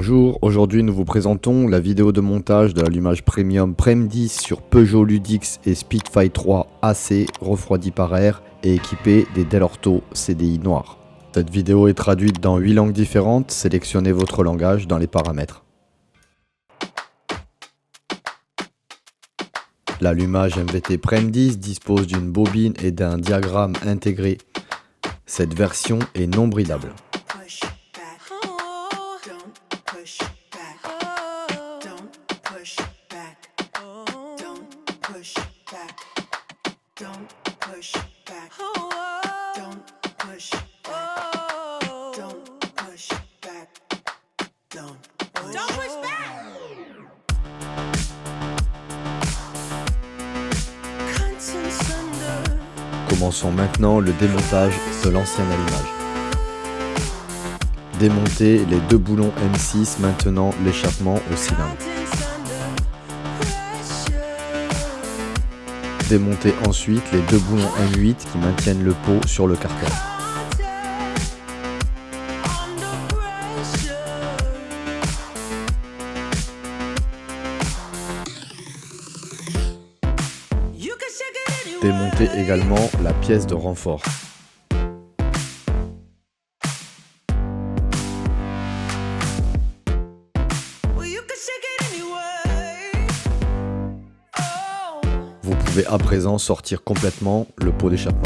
Bonjour, aujourd'hui nous vous présentons la vidéo de montage de l'allumage premium Prem 10 sur Peugeot Ludix et Spitfire 3 AC refroidi par air et équipé des Dell'Orto CDI noir. Cette vidéo est traduite dans 8 langues différentes, sélectionnez votre langage dans les paramètres. L'allumage MVT Prem 10 dispose d'une bobine et d'un diagramme intégré. Cette version est non bridable. Commençons maintenant le démontage de l'ancien allumage. Démonter les deux boulons M6 maintenant l'échappement au cylindre. Démonter ensuite les deux boulons M8 qui maintiennent le pot sur le carter. Démonter également la pièce de renfort. Vous pouvez à présent sortir complètement le pot d'échappement.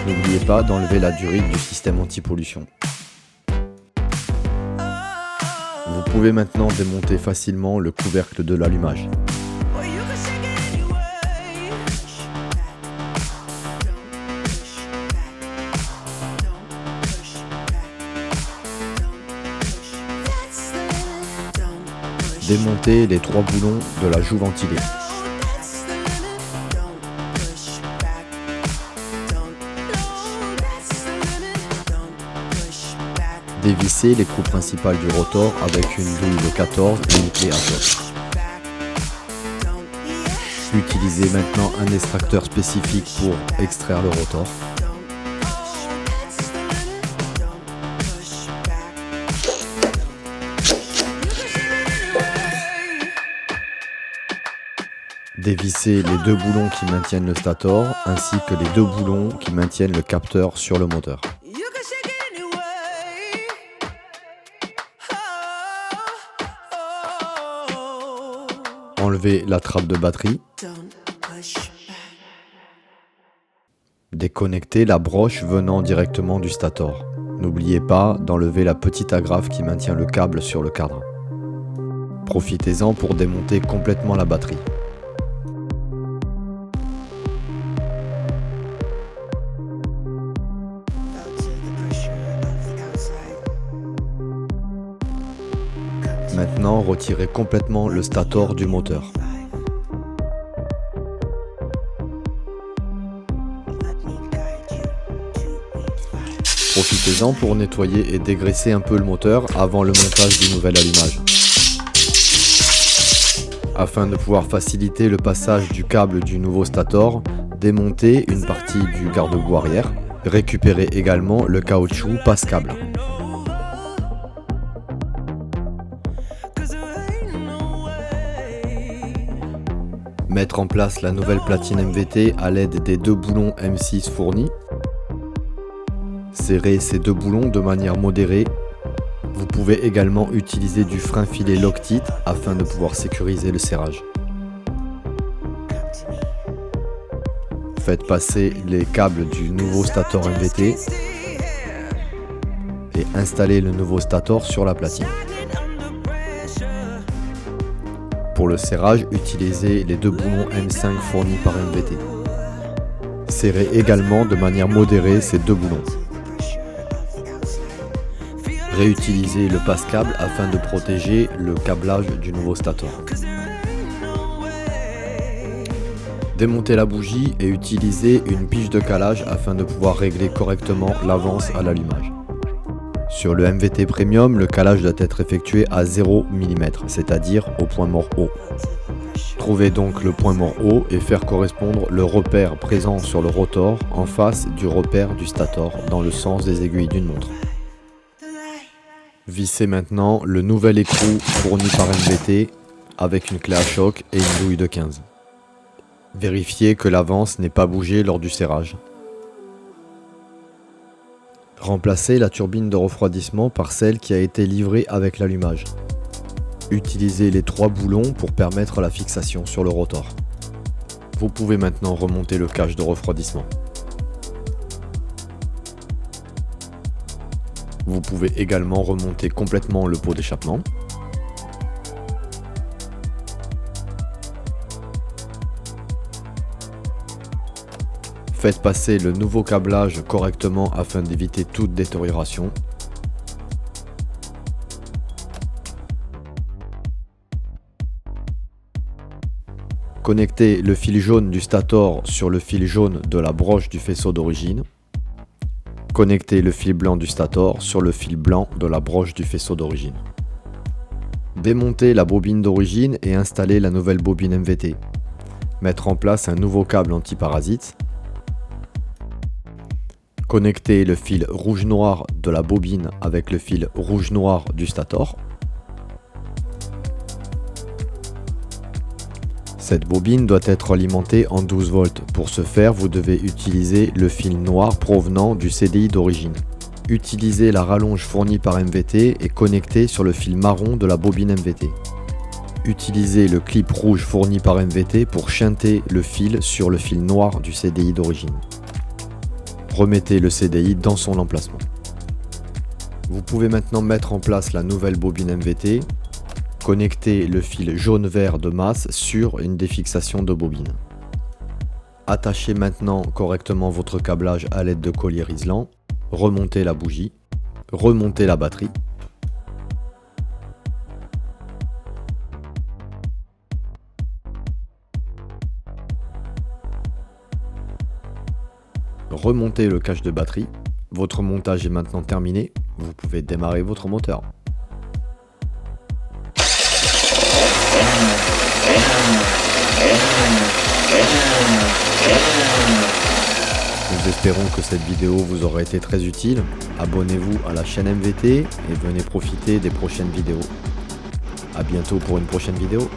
N'oubliez pas d'enlever la durite du système anti-pollution. Vous pouvez maintenant démonter facilement le couvercle de l'allumage. Démonter les trois boulons de la joue ventilée. Dévisser l'écrou principal du rotor avec une douille de 14 et une clé à choc. Utilisez maintenant un extracteur spécifique pour extraire le rotor. Dévisser les deux boulons qui maintiennent le stator ainsi que les deux boulons qui maintiennent le capteur sur le moteur. Enlevez la trappe de batterie. Déconnectez la broche venant directement du stator. N'oubliez pas d'enlever la petite agrafe qui maintient le câble sur le cadre. Profitez-en pour démonter complètement la batterie. Maintenant, retirez complètement le stator du moteur. Profitez-en pour nettoyer et dégraisser un peu le moteur avant le montage du nouvel allumage. Afin de pouvoir faciliter le passage du câble du nouveau stator, démontez une partie du garde-boue arrière. Récupérez également le caoutchouc passe-câble. Mettre en place la nouvelle platine MVT à l'aide des deux boulons M6 fournis. Serrez ces deux boulons de manière modérée. Vous pouvez également utiliser du frein filet Loctite afin de pouvoir sécuriser le serrage. Faites passer les câbles du nouveau stator MVT et installez le nouveau stator sur la platine. Pour le serrage, utilisez les deux boulons M5 fournis par MVT. Serrez également de manière modérée ces deux boulons. Réutilisez le passe-câble afin de protéger le câblage du nouveau stator. Démontez la bougie et utilisez une biche de calage afin de pouvoir régler correctement l'avance à l'allumage. Sur le MVT Premium, le calage doit être effectué à 0 mm, c'est-à-dire au point mort haut. Trouvez donc le point mort haut et faire correspondre le repère présent sur le rotor en face du repère du stator dans le sens des aiguilles d'une montre. Vissez maintenant le nouvel écrou fourni par MVT avec une clé à choc et une douille de 15. Vérifiez que l'avance n'ait pas bougé lors du serrage. Remplacez la turbine de refroidissement par celle qui a été livrée avec l'allumage. Utilisez les 3 boulons pour permettre la fixation sur le rotor. Vous pouvez maintenant remonter le cache de refroidissement. Vous pouvez également remonter complètement le pot d'échappement. Faites passer le nouveau câblage correctement afin d'éviter toute détérioration. Connectez le fil jaune du stator sur le fil jaune de la broche du faisceau d'origine. Connectez le fil blanc du stator sur le fil blanc de la broche du faisceau d'origine. Démontez la bobine d'origine et installez la nouvelle bobine MVT. Mettre en place un nouveau câble anti-parasite. Connectez le fil rouge-noir de la bobine avec le fil rouge-noir du stator. Cette bobine doit être alimentée en 12 volts. Pour ce faire, vous devez utiliser le fil noir provenant du CDI d'origine. Utilisez la rallonge fournie par MVT et connectée sur le fil marron de la bobine MVT. Utilisez le clip rouge fourni par MVT pour shunter le fil sur le fil noir du CDI d'origine. Remettez le CDI dans son emplacement. Vous pouvez maintenant mettre en place la nouvelle bobine MVT. Connectez le fil jaune-vert de masse sur une des fixations de bobine. Attachez maintenant correctement votre câblage à l'aide de collier isolant. Remontez la bougie. Remontez la batterie. Remontez le cache de batterie. Votre montage est maintenant terminé. Vous pouvez démarrer votre moteur. Nous espérons que cette vidéo vous aura été très utile. Abonnez-vous à la chaîne MVT et venez profiter des prochaines vidéos. A bientôt pour une prochaine vidéo.